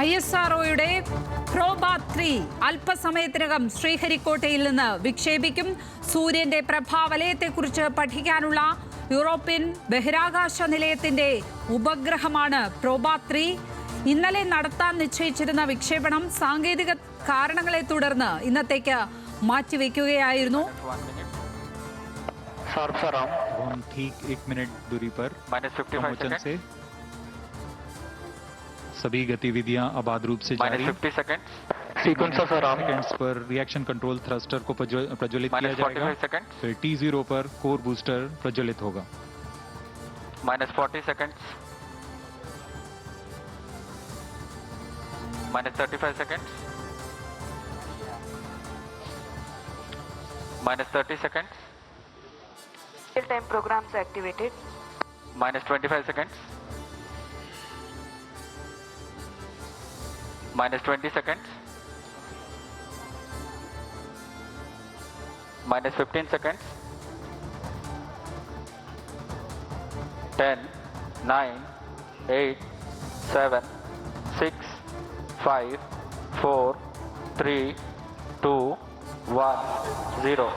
ISROയുടെ പ്രോബാത്ത് 3 അല്പസമയത്തിനകം ശ്രീഹരിക്കോട്ടയിൽ നിന്ന് വിക്ഷേപിക്കും. സൂര്യന്റെ പ്രഭാവലയത്തെക്കുറിച്ച് പഠിക്കാനുള്ള യൂറോപ്യൻ ബഹിരാകാശ നിലയത്തിന്റെ ഉപഗ്രഹമാണ് പ്രോബാത്ത് 3. ഇന്നലെ നടത്താൻ നിശ്ചയിച്ചിരുന്ന വിക്ഷേപണം സാങ്കേതിക കാരണങ്ങളെ തുടർന്ന് ഇന്നത്തേക്ക് മാറ്റിവെക്കുകയായിരുന്നു. ठीक 1 मिनट दूरी पर पहुंचन से सभी गतिविधियां आबाद रूप से जारी। सेकंड्स पर रिएक्शन कंट्रोल थ्रस्टर को प्रज्वलित किया जाएगा। फिर T0 पर कोर बूस्टर प्रज्वलित होगा। -40 seconds, -35 seconds, -30 seconds, real time programs activated, -25 seconds, -20 seconds, -15 seconds, 10, 9, 8, 7, 6, 5, 4, 3, 2, 1, 0.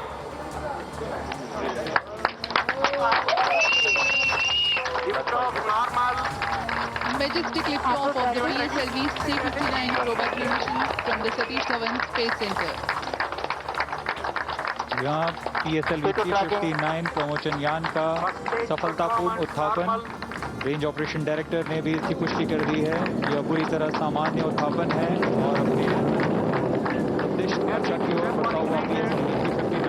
Majestic liftoff of the PSLV C-59 Proba mission from the Satish Dhawan Space Center. यहाँ PSLV C-59 प्रमोशन यान का सफलतापूर्ण उत्थापन। रेंज ऑपरेशन डायरेक्टर ने भी इसकी पुष्टि कर दी है। यह पूरी तरह सामान्य उत्थापन है और अपने उद्देश्य की ओर बढ़ता हुआ PSLV C-59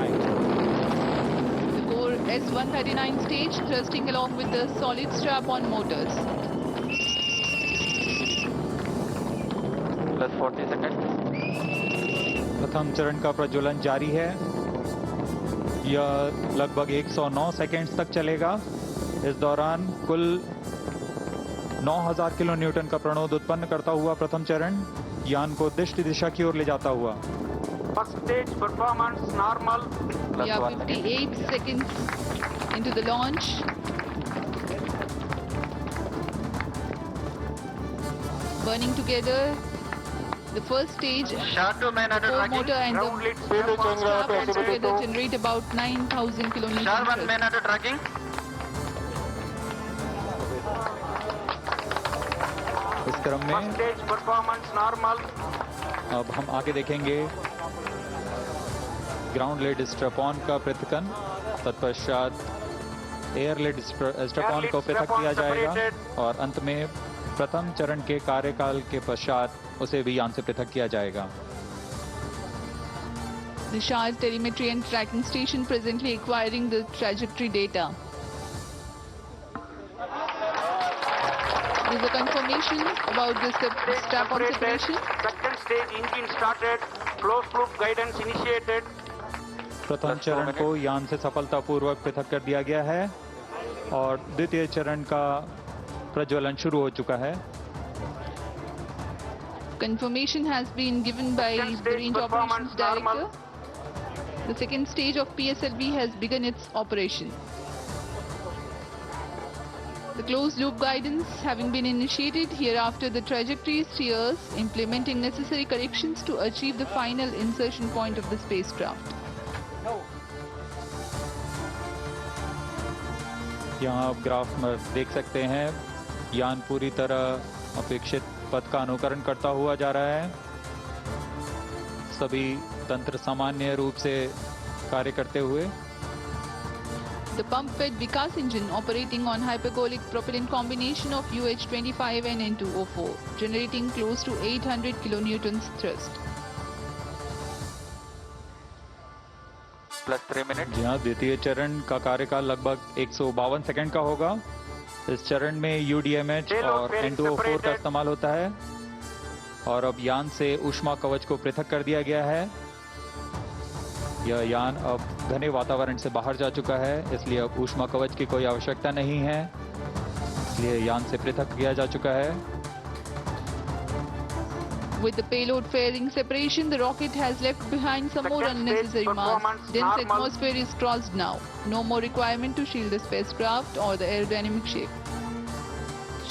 The core S-139 stage thrusting along with the solid strap-on motors. +40 seconds. प्रथम चरण का प्रज्वलन जारी है। यह लगभग 109 सेकेंड्स तक चलेगा। इस दौरान कुल 9000 किलो न्यूटन का प्रणोद उत्पन्न करता हुआ प्रथम चरण यान को उद्दिष्ट दिशा की ओर ले जाता हुआ। First stage performance normal. We are 58 seconds into the launch. Burning together. The first stage, core motor and the strap on together generate about 9,000 kilonewton thrust. इस क्रम में Stage performance normal. अब हम आगे देखेंगे ग्राउंड लेड स्ट्रैप-ऑन का पृथक्करण। तत्पश्चात एयर लेड स्ट्रैप-ऑन को पृथक किया जाएगा और अंत में प्रथम चरण के कार्यकाल के पश्चात उसे भी यान से पृथक किया जाएगा। The Shard telemetry and tracking station presently acquiring the trajectory data. There is a confirmation about this strap-on separation. Second stage engine started. Closed loop guidance initiated. प्रथम चरण को यान से सफलतापूर्वक पृथक कर दिया गया है और द्वितीय चरण का प्रज्वलन शुरू हो चुका है। Confirmation has been given by the Range Operations Director. The second stage of PSLV has begun its operation. The closed loop guidance having been initiated, hereafter the trajectory steers implementing necessary corrections to achieve the final insertion point of the spacecraft. यहाँ आप graph में देख सकते हैं यान पूरी तरह अपेक्षित पथ का अनुकरण करता हुआ जा रहा है। सभी तंत्र सामान्य रूप से कार्य करते हुए। The pump-fed Vikas engine operating on hypergolic propellant combination of UH-25 and N2O4, generating close to 800 kilonewtons thrust. +3 minutes. जी हाँ, द्वितीय चरण का कार्यकाल लगभग 152 सेकंड का होगा। इस चरण में UDMH और N2O4 का इस्तेमाल होता है और अब यान से ऊष्मा कवच को पृथक कर दिया गया है। यह यान अब घने वातावरण से बाहर जा चुका है, इसलिए अब ऊष्मा कवच की कोई आवश्यकता नहीं है, इसलिए यान से पृथक किया जा चुका है। With the payload fairing separation, the rocket has left behind some more unnecessary mass. Dense atmosphere is crossed now. No more requirement to shield the spacecraft or the aerodynamic shape.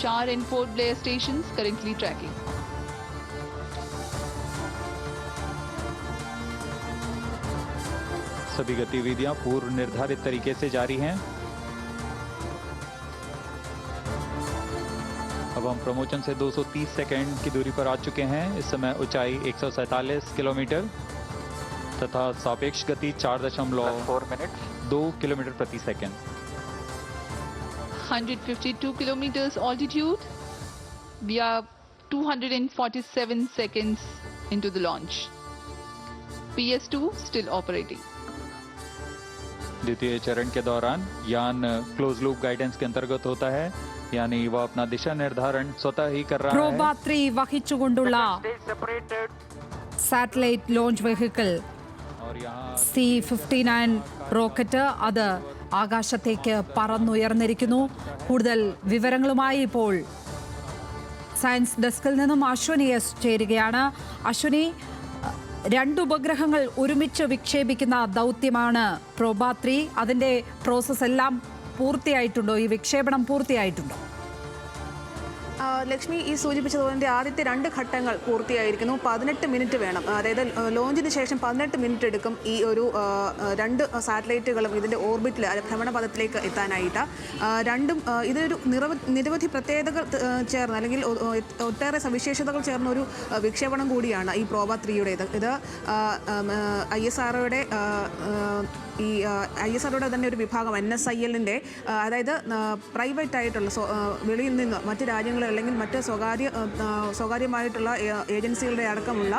Char and Port Blair stations currently tracking. सभी गतिविधियां पूर्व निर्धारित तरीके से जारी हैं। अब हम प्रमोशन से 230 सेकंड की दूरी पर आ चुके हैं। इस समय ऊंचाई 147 किलोमीटर तथा सापेक्ष गति 4 minutes. 4.2 किलोमीटर प्रति second. 152 kilometers altitude. We are 247 seconds into the launch. PS2 still operating. द्वितीय चरण के दौरान यान क्लोज लूप गाइडेंस के अंतर्गत होता है, यानी वह अपना दिशा निर्धारण स्वतः ही कर रहा है। പ്രോബാത്രി വഹിച്ചുകൊണ്ടുള്ള Stay separated. Satellite launch vehicle और यहाँ C-59 റോക്കറ്റ് അത് ആകാശത്തേക്ക് പറന്നുയർന്നിരിക്കുന്നു. കൂടുതൽ വിവരങ്ങളുമായി ഇപ്പോൾ സയൻസ് ഡെസ്കിൽ നിന്നും അശ്വനി എസ് ചേരുകയാണ്. അശ്വനി, 2 ഉപഗ്രഹങ്ങൾ ഒരുമിച്ച് വിക്ഷേപിക്കുന്ന ദൗത്യമാണ് പ്രോബാത്രി. അതിന്റെ പ്രോസസ് എല്ലാം പൂർത്തിയായിട്ടുണ്ടോ? ഈ വിക്ഷേപണം പൂർത്തിയായിട്ടുണ്ടോ? ലക്ഷ്മി ഈ സൂചിപ്പിച്ചതുപോലെ ആദ്യത്തെ 2 ഘട്ടങ്ങൾ പൂർത്തിയായിരിക്കുന്നു. 18 മിനിറ്റ് വേണം, അതായത് ലോഞ്ചിന് ശേഷം 18 മിനിറ്റ് എടുക്കും ഈ ഒരു 2 സാറ്റലൈറ്റുകളും ഇതിൻ്റെ ഓർബിറ്റിൽ ഭ്രമണപഥത്തിലേക്ക് എത്താനായിട്ട്. രണ്ടും ഇതിനൊരു നിരവധി പ്രത്യേകതകൾ ചേർന്ന് അല്ലെങ്കിൽ ഒട്ടേറെ സവിശേഷതകൾ ചേർന്ന ഒരു വിക്ഷേപണം കൂടിയാണ് ഈ പ്രോബ-3യുടേത്. ഇത് ISROയുടെ തന്നെ ഒരു വിഭാഗം NSIL-ന്റെ, അതായത് പ്രൈവറ്റ് ആയിട്ടുള്ള വെളിയിൽ നിന്ന് മറ്റ് രാജ്യങ്ങളിൽ അല്ലെങ്കിൽ മറ്റ് സ്വകാര്യമായിട്ടുള്ള ഏജൻസികളുടെ അടക്കമുള്ള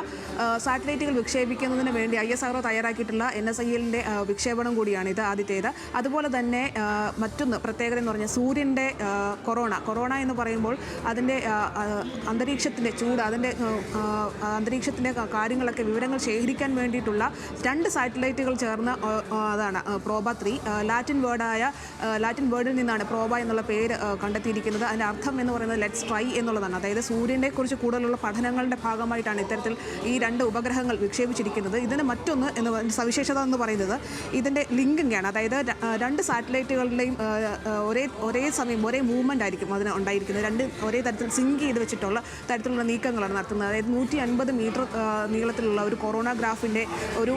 സാറ്റലൈറ്റുകൾ വിക്ഷേപിക്കുന്നതിന് വേണ്ടി ISRO തയ്യാറാക്കിയിട്ടുള്ള NSIL-ന്റെ വിക്ഷേപണം കൂടിയാണ് ഇത് ആദ്യത്തേത്. അതുപോലെ തന്നെ മറ്റൊന്ന് പ്രത്യേകത എന്ന് പറഞ്ഞാൽ സൂര്യൻ്റെ കൊറോണ എന്ന് പറയുമ്പോൾ അതിൻ്റെ അന്തരീക്ഷത്തിൻ്റെ ചൂട്, അതിൻ്റെ അന്തരീക്ഷത്തിൻ്റെ കാര്യങ്ങളൊക്കെ വിവരങ്ങൾ ശേഖരിക്കാൻ വേണ്ടിയിട്ടുള്ള 2 സാറ്റലൈറ്റുകൾ ചേർന്ന അതാണ് പ്രോബ-3. ലാറ്റിൻ വേർഡിൽ നിന്നാണ് പ്രോബ എന്നുള്ള പേര് കണ്ടെത്തിയിരിക്കുന്നത്. അതിൻ്റെ അർത്ഥം എന്ന് പറയുന്നത് ലെറ്റ്സ് ട്രൈ എന്നുള്ളതാണ്. അതായത് സൂര്യനെ കുറിച്ച് കൂടുതലുള്ള പഠനങ്ങളുടെ ഭാഗമായിട്ടാണ് ഇത്തരത്തിൽ ഈ 2 ഉപഗ്രഹങ്ങൾ വിക്ഷേപിച്ചിരിക്കുന്നത്. ഇതിന് മറ്റൊന്ന് സവിശേഷത എന്ന് പറയുന്നത് ഇതിൻ്റെ ലിങ്കിങ് ആണ്. അതായത് 2 സാറ്റലൈറ്റുകളുടെയും ഒരേ സമയം ഒരേ മൂവ്മെൻ്റ് ആയിരിക്കും അതിന് ഉണ്ടായിരിക്കുന്നത്. 2 ഒരേ തരത്തിൽ സിങ്ക് ചെയ്ത് വെച്ചിട്ടുള്ള തരത്തിലുള്ള നീക്കങ്ങളാണ് നടത്തുന്നത്. അതായത് 150 മീറ്റർ നീളത്തിലുള്ള ഒരു കൊറോണഗ്രാഫിൻ്റെ ഒരു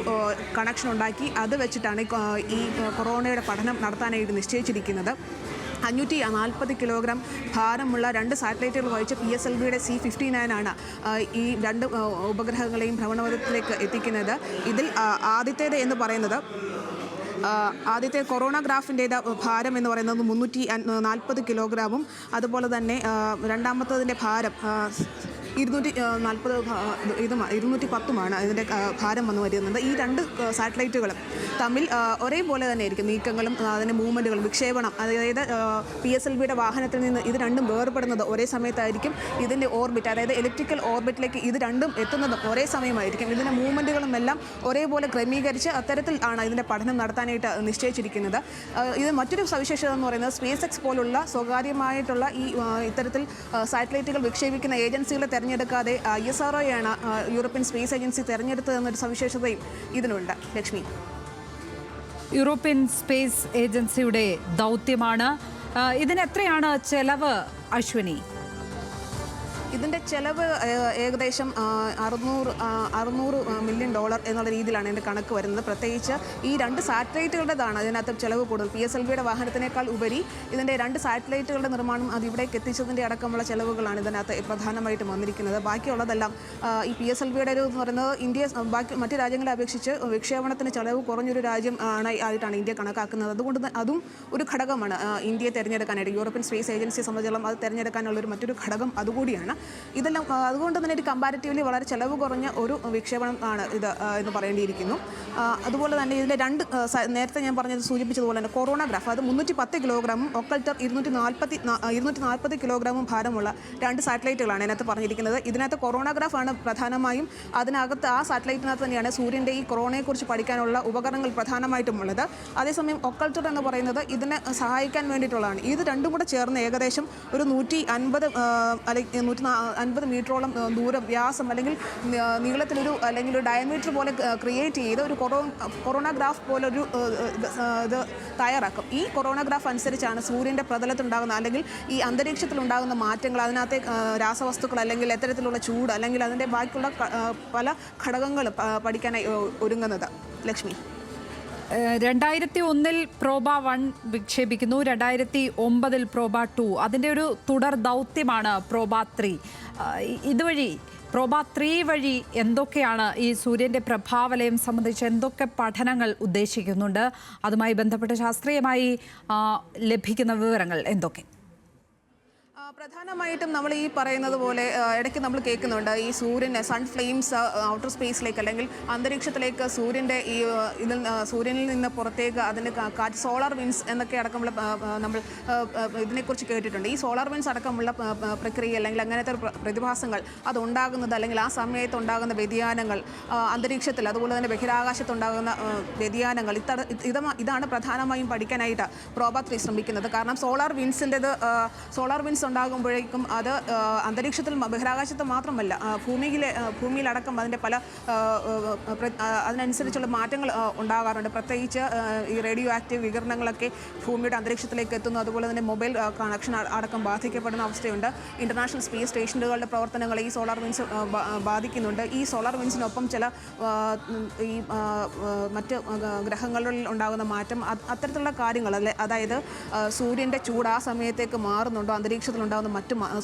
കണക്ഷൻ ഉണ്ടാക്കി അത് വെച്ചിട്ടാണ് ഈ കൊറോണയുടെ പഠനം നടത്താനായിട്ട് നിശ്ചയിച്ചിരിക്കുന്നത്. 540 കിലോഗ്രാം ഭാരമുള്ള 2 സാറ്റലൈറ്റുകൾ വഹിച്ച് PSLVയുടെ C-59 ആണ് ഈ 2 ഉപഗ്രഹങ്ങളെയും ഭ്രമണപഥത്തിലേക്ക് എത്തിക്കുന്നത്. ഇതിൽ ആദ്യത്തേത് എന്ന് പറയുന്നത് ആദ്യത്തെ കൊറോണഗ്രാഫിൻ്റേത് ഭാരം എന്ന് പറയുന്നത് 340 കിലോഗ്രാമും അതുപോലെ തന്നെ രണ്ടാമത്തതിൻ്റെ ഭാരം 210 ഇതിൻ്റെ ഭാരം വന്നു വരുന്നത്. ഈ 2 സാറ്റലൈറ്റുകളും തമ്മിൽ ഒരേപോലെ തന്നെ ആയിരിക്കും നീക്കങ്ങളും അതിൻ്റെ മൂവ്മെൻറ്റുകളും വിക്ഷേപണം. അതായത് PSLVയുടെ വാഹനത്തിൽ നിന്ന് ഇത് രണ്ടും വേർപെടുന്നത് ഒരേ സമയത്തായിരിക്കും. ഇതിൻ്റെ ഓർബിറ്റ്, അതായത് ഇലക്ട്രിക്കൽ ഓർബിറ്റിലേക്ക് ഇത് രണ്ടും എത്തുന്നതും ഒരേ സമയമായിരിക്കും. ഇതിൻ്റെ മൂവ്മെൻറ്റുകളും എല്ലാം ഒരേപോലെ ക്രമീകരിച്ച് അത്തരത്തിൽ ആണ് ഇതിൻ്റെ പഠനം നടത്താനായിട്ട് നിശ്ചയിച്ചിരിക്കുന്നത്. ഇത് മറ്റൊരു സവിശേഷത എന്ന് പറയുന്നത് SpaceX പോലുള്ള സ്വകാര്യമായിട്ടുള്ള ഈ ഇത്തരത്തിൽ സാറ്റലൈറ്റുകൾ വിക്ഷേപിക്കുന്ന ഏജൻസികളെ തെരഞ്ഞെടുക്കാതെ ISROയാണ് യൂറോപ്യൻ സ്പേസ് ഏജൻസി തെരഞ്ഞെടുത്തതെന്നൊരു സവിശേഷതയും ഇതിനുണ്ട്. ലക്ഷ്മി, യൂറോപ്യൻ സ്പേസ് ഏജൻസിയുടെ ദൗത്യമാണ്. ഇതിന് എത്രയാണ് ചെലവ്, അശ്വനി? ഇതിൻ്റെ ചെലവ് ഏകദേശം $600 മില്യൺ എന്നുള്ള രീതിയിലാണ് ഇതിൻ്റെ കണക്ക് വരുന്നത്. പ്രത്യേകിച്ച് ഈ 2 സാറ്റലൈറ്റുകളുടേതാണ് അതിനകത്ത് ചെലവ് കൂടുതൽ. PSLVയുടെ വാഹനത്തിനേക്കാൾ ഉപരി ഇതിൻ്റെ 2 സാറ്റലൈറ്റുകളുടെ നിർമ്മാണം അത് ഇവിടേക്ക് എത്തിച്ചതിൻ്റെ അടക്കമുള്ള ചെലവുകളാണ് ഇതിനകത്ത് പ്രധാനമായിട്ടും വന്നിരിക്കുന്നത്. ബാക്കിയുള്ളതെല്ലാം ഈ PSLVയുടെ ഒരു എന്ന് പറയുന്നത് ഇന്ത്യ ബാക്കി മറ്റ് രാജ്യങ്ങളെ അപേക്ഷിച്ച് വിക്ഷേപണത്തിന് ചെലവ് കുറഞ്ഞൊരു രാജ്യം ആയിട്ടാണ് ഇന്ത്യ കണക്കാക്കുന്നത്. അതുകൊണ്ട് അതും ഒരു ഘടകമാണ് ഇന്ത്യയെ തിരഞ്ഞെടുക്കാനായിട്ട്. യൂറോപ്യൻ സ്പേസ് ഏജൻസിയെ സംബന്ധിച്ചിടത്തോളം അത് തിരഞ്ഞെടുക്കാനുള്ളൊരു മറ്റൊരു ഘടകം അതുകൂടിയാണ്. ഇതെല്ലാം അതുകൊണ്ട് തന്നെ ഒരു കമ്പാരിറ്റീവ്ലി വളരെ ചിലവ് കുറഞ്ഞ ഒരു വിക്ഷേപണം ആണ് ഇത് എന്ന് പറയേണ്ടിയിരിക്കുന്നു. അതുപോലെ തന്നെ ഇതിൻ്റെ 2 നേരത്തെ ഞാൻ പറഞ്ഞത് സൂചിപ്പിച്ചതുപോലെ തന്നെ കൊറോണഗ്രാഫ് അത് 310 കിലോഗ്രാമും ഒക്കൾട്ടർ 240 കിലോഗ്രാമും ഭാരമുള്ള 2 സാറ്റലൈറ്റുകളാണ് ഇതിനകത്ത് പറഞ്ഞിരിക്കുന്നത്. ഇതിനകത്ത് കൊറോണഗ്രാഫാണ് പ്രധാനമായും. അതിനകത്ത് ആ സാറ്റലൈറ്റിനകത്ത് തന്നെയാണ് സൂര്യൻ്റെ ഈ കൊറോണയെക്കുറിച്ച് പഠിക്കാനുള്ള ഉപകരണങ്ങൾ പ്രധാനമായിട്ടും ഉള്ളത്. അതേസമയം ഒക്കൾട്ടർ എന്ന് പറയുന്നത് ഇതിനെ സഹായിക്കാൻ വേണ്ടിയിട്ടുള്ളതാണ്. ഇത് രണ്ടും കൂടെ ചേർന്ന് ഏകദേശം ഒരു 150 മീറ്ററോളം ദൂരം വ്യാസം അല്ലെങ്കിൽ നീളത്തിലൊരു അല്ലെങ്കിൽ ഒരു ഡയമീറ്റർ പോലെ ക്രിയേറ്റ് ചെയ്ത് ഒരു കൊറോണഗ്രാഫ് പോലൊരു ഇത് തയ്യാറാക്കും. ഈ കൊറോണഗ്രാഫ് അനുസരിച്ചാണ് സൂര്യൻ്റെ പ്രതലത്തിലുണ്ടാകുന്ന അല്ലെങ്കിൽ ഈ അന്തരീക്ഷത്തിലുണ്ടാകുന്ന മാറ്റങ്ങൾ, അതിനകത്തെ രാസവസ്തുക്കൾ അല്ലെങ്കിൽ എത്തരത്തിലുള്ള ചൂട് അല്ലെങ്കിൽ അതിൻ്റെ ബാക്കിയുള്ള പല ഘടകങ്ങളും പഠിക്കാനായി ഒരുങ്ങുന്നത്. Lakshmi, 2001 Proba 1 വിക്ഷേപിക്കുന്നു, 2009 Proba 2. അതിൻ്റെ ഒരു തുടർ ദൗത്യമാണ് പ്രോബ 3. ഇതുവഴി പ്രോബ 3 വഴി എന്തൊക്കെയാണ് ഈ സൂര്യൻ്റെ പ്രഭാവലയം സംബന്ധിച്ച് എന്തൊക്കെ പഠനങ്ങൾ ഉദ്ദേശിക്കുന്നുണ്ട്? അതുമായി ബന്ധപ്പെട്ട് ശാസ്ത്രീയമായി ലഭിക്കുന്ന വിവരങ്ങൾ എന്തൊക്കെ? പ്രധാനമായിട്ടും നമ്മൾ ഈ പറയുന്നത് പോലെ ഇടയ്ക്ക് നമ്മൾ കേൾക്കുന്നുണ്ട് ഈ സൂര്യൻ സൺ ഫ്ലെയിംസ് ഔട്ടർ സ്പേസിലേക്ക് അല്ലെങ്കിൽ അന്തരീക്ഷത്തിലേക്ക് സൂര്യനിൽ നിന്ന് പുറത്തേക്ക് അതിൻ്റെ കാറ്റ് സോളാർ വിൻസ് എന്നൊക്കെ അടക്കമുള്ള നമ്മൾ ഇതിനെക്കുറിച്ച് കേട്ടിട്ടുണ്ട്. ഈ സോളാർ വിൻസ് അടക്കമുള്ള പ്രക്രിയ അല്ലെങ്കിൽ അങ്ങനത്തെ പ്രതിഭാസങ്ങൾ അതുണ്ടാകുന്നത് അല്ലെങ്കിൽ ആ സമയത്ത് ഉണ്ടാകുന്ന വ്യതിയാനങ്ങൾ അന്തരീക്ഷത്തിൽ അതുപോലെ തന്നെ ബഹിരാകാശത്തുണ്ടാകുന്ന വ്യതിയാനങ്ങൾ ഇതാണ് പ്രധാനമായും പഠിക്കാനായിട്ട് പ്രോബ 3 ശ്രമിക്കുന്നത്. കാരണം സോളാർ വിൻസ് ഉണ്ടാകുമ്പോഴേക്കും അത് അന്തരീക്ഷത്തിൽ ബഹിരാകാശത്ത് മാത്രമല്ല ഭൂമിയിലടക്കം അതിൻ്റെ പല അതിനനുസരിച്ചുള്ള മാറ്റങ്ങൾ ഉണ്ടാകാറുണ്ട്. പ്രത്യേകിച്ച് ഈ റേഡിയോ ആക്റ്റീവ് വികിരണങ്ങളൊക്കെ ഭൂമിയുടെ അന്തരീക്ഷത്തിലേക്ക് എത്തുന്നു. അതുപോലെ തന്നെ മൊബൈൽ കണക്ഷൻ അടക്കം ബാധിക്കപ്പെടുന്ന അവസ്ഥയുണ്ട്. ഇൻ്റർനാഷണൽ സ്പേസ് സ്റ്റേഷനുകളുടെ പ്രവർത്തനങ്ങളെ ഈ സോളാർ വിൻസ് ബാധിക്കുന്നുണ്ട്. ഈ സോളാർ വിൻസിനൊപ്പം ചില ഈ മറ്റ് ഗ്രഹങ്ങളിൽ ഉണ്ടാകുന്ന മാറ്റം അത്തരത്തിലുള്ള കാര്യങ്ങൾ അതായത് സൂര്യൻ്റെ ചൂട് ആ സമയത്തേക്ക് മാറുന്നുണ്ടോ,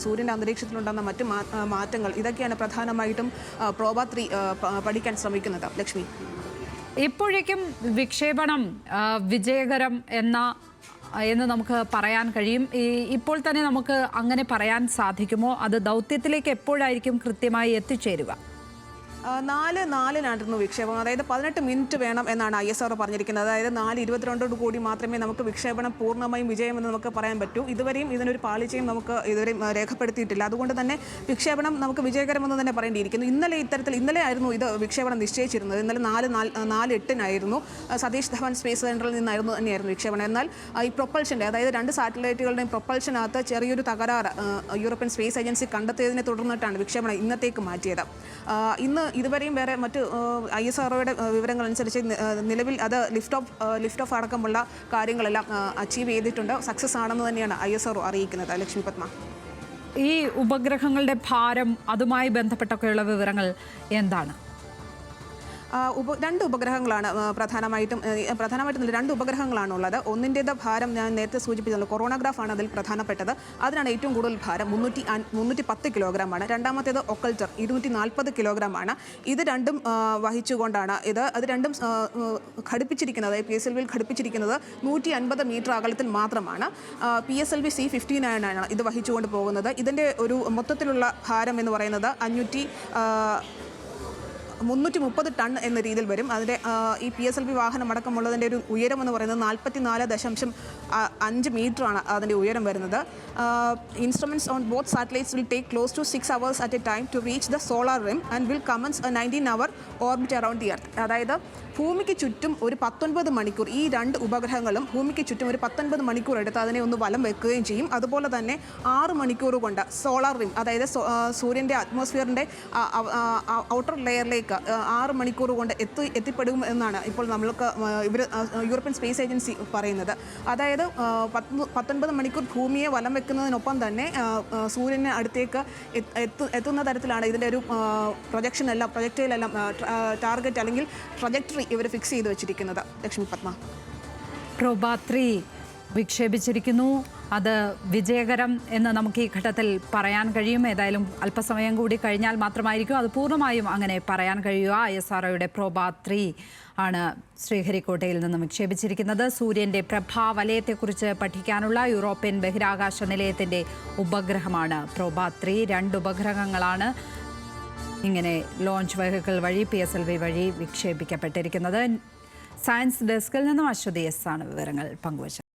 സൂര്യൻ്റെ അന്തരീക്ഷത്തിലുണ്ടാകുന്ന മറ്റ് മാറ്റങ്ങൾ ഇതൊക്കെയാണ് പ്രധാനമായിട്ടും പ്രോബ 3 പഠിക്കാൻ ശ്രമിക്കുന്നത്. ലക്ഷ്മി, ഇപ്പോഴേക്കും വിക്ഷേപണം വിജയകരം എന്ന് നമുക്ക് പറയാൻ കഴിയും. ഇപ്പോൾ തന്നെ നമുക്ക് അങ്ങനെ പറയാൻ സാധിക്കുമോ? അത് ദൗത്യത്തിലേക്ക് എപ്പോഴായിരിക്കും കൃത്യമായി എത്തിച്ചേരുക? 4:04 വിക്ഷേപണം. അതായത് 18 മിനിറ്റ് വേണം എന്നാണ് ISRO പറഞ്ഞിരിക്കുന്നത്. അതായത് 4:22 കൂടി മാത്രമേ നമുക്ക് വിക്ഷേപണം പൂർണ്ണമായും വിജയമെന്ന് നമുക്ക് പറയാൻ പറ്റൂ. ഇതുവരെയും ഇതിനൊരു പാളിച്ചയും നമുക്ക് ഇതുവരെയും രേഖപ്പെടുത്തിയിട്ടില്ല. അതുകൊണ്ട് തന്നെ വിക്ഷേപണം നമുക്ക് വിജയകരമെന്ന് തന്നെ പറയേണ്ടിയിരിക്കുന്നു. ഇന്നലെ ആയിരുന്നു ഇത് വിക്ഷേപണം നിശ്ചയിച്ചിരുന്നത്. ഇന്നലെ 4:08 സതീഷ് ധവാൻ സ്പേസ് സെൻറ്ററിൽ തന്നെയായിരുന്നു വിക്ഷേപണം. എന്നാൽ ഈ പ്രൊപ്പൽഷൻ്റെ അതായത് 2 സാറ്റലൈറ്റുകളുടെയും പ്രൊപ്പൽഷനകത്ത് ചെറിയൊരു തകരാറ് യൂറോപ്യൻ സ്പേസ് ഏജൻസി കണ്ടെത്തിയതിനെ തുടർന്നിട്ടാണ് വിക്ഷേപണം ഇന്നത്തേക്ക് മാറ്റിയത്. ഇതുവരെയും വേറെ മറ്റ് ISROയുടെ വിവരങ്ങൾ അനുസരിച്ച് നിലവിൽ അത് ലിഫ്റ്റ് ഓഫ് അടക്കമുള്ള കാര്യങ്ങളെല്ലാം അച്ചീവ് ചെയ്തിട്ടുണ്ട്. സക്സസ് ആണെന്ന് തന്നെയാണ് ISRO അറിയിക്കുന്നത്. ലക്ഷ്മി പത്മ, ഈ ഉപഗ്രഹങ്ങളുടെ ഭാരം അതുമായി ബന്ധപ്പെട്ടൊക്കെയുള്ള വിവരങ്ങൾ എന്താണ്? 2 ഉപഗ്രഹങ്ങളാണ് പ്രധാനമായിട്ടും 2 ഉപഗ്രഹങ്ങളാണുള്ളത്. ഒന്നിൻ്റേത് ഭാരം ഞാൻ നേരത്തെ സൂചിപ്പിച്ചല്ലോ, കൊറോണഗ്രാഫാണ് അതിൽ പ്രധാനപ്പെട്ടത്. അതിനാണ് ഏറ്റവും കൂടുതൽ ഭാരം, 310 കിലോഗ്രാമാണ്. രണ്ടാമത്തേത് ഒക്കൾട്ടർ 240 കിലോഗ്രാമാണ്. ഇത് രണ്ടും വഹിച്ചുകൊണ്ടാണ് അത് രണ്ടും ഘടിപ്പിച്ചിരിക്കുന്നത്. PSLVയിൽ ഘടിപ്പിച്ചിരിക്കുന്നത് 150 മീറ്റർ അകലത്തിൽ മാത്രമാണ്. PSLV C-59 ആണ് ഇത് വഹിച്ചുകൊണ്ട് പോകുന്നത്. ഇതിൻ്റെ ഒരു മൊത്തത്തിലുള്ള ഭാരം എന്ന് പറയുന്നത് 330 ടൺ എന്ന രീതിയിൽ വരും. അതിൻ്റെ ഈ PSLV വാഹനം അടക്കമുള്ളതിൻ്റെ ഒരു ഉയരം എന്ന് പറയുന്നത് 44.5 മീറ്ററാണ് അതിൻ്റെ ഉയരം വരുന്നത്. Instruments on both satellites will take close to 6 hours at a time to reach the solar rim and will commence a 19-hour orbit around the earth. അതായത് ഭൂമിക്ക് ചുറ്റും ഒരു 19 മണിക്കൂർ, ഈ 2 ഉപഗ്രഹങ്ങളും ഭൂമിക്ക് ചുറ്റും ഒരു 19 മണിക്കൂർ എടുത്ത് അതിനെ ഒന്ന് വലം വെക്കുകയും ചെയ്യും. അതുപോലെ തന്നെ 6 മണിക്കൂർ കൊണ്ട് സോളാർ റിം അതായത് സൂര്യൻ്റെ അറ്റ്മോസ്ഫിയറിൻ്റെ ഔട്ടർ ലെയറിലേക്ക് 6 മണിക്കൂർ കൊണ്ട് എത്തിപ്പെടും എന്നാണ് ഇപ്പോൾ നമ്മൾക്ക് യൂറോപ്യൻ സ്പേസ് ഏജൻസി പറയുന്നത്. അതായത് 19 മണിക്കൂർ ഭൂമിയെ വലം വെക്കുന്നതിനൊപ്പം തന്നെ സൂര്യന് അടുത്തേക്ക് എത്തുന്ന തരത്തിലാണ് ഇതിൻ്റെ ഒരു പ്രൊജക്ടൈലെല്ലാം ടാർഗറ്റ് അല്ലെങ്കിൽ ട്രജക്ടറി ഇവർ ഫിക്സ് ചെയ്ത് വെച്ചിരിക്കുന്നത്. ലക്ഷ്മി പത്മ, പ്രോബ 3 വിക്ഷേപിച്ചിരിക്കുന്നു. അത് വിജയകരം എന്ന് നമുക്ക് ഈ ഘട്ടത്തിൽ പറയാൻ കഴിയും. ഏതായാലും അല്പസമയം കൂടി കഴിഞ്ഞാൽ മാത്രമായിരിക്കും അത് പൂർണ്ണമായും അങ്ങനെ പറയാൻ കഴിയുക. ISROയുടെ പ്രോബ 3 ആണ് ശ്രീഹരിക്കോട്ടയിൽ നിന്നും വിക്ഷേപിച്ചിരിക്കുന്നത്. സൂര്യൻ്റെ പ്രഭാവലയത്തെക്കുറിച്ച് പഠിക്കാനുള്ള യൂറോപ്യൻ ബഹിരാകാശ നിലയത്തിൻ്റെ ഉപഗ്രഹമാണ് പ്രോബ 3. 2 ഉപഗ്രഹങ്ങളാണ് ഇങ്ങനെ ലോഞ്ച് വെഹിക്കിൾ വഴി PSLV വഴി വിക്ഷേപിക്കപ്പെട്ടിരിക്കുന്നത്. സയൻസ് ഡെസ്കിൽ നിന്നും അശ്വതി S ആണ് വിവരങ്ങൾ പങ്കുവച്ചത്.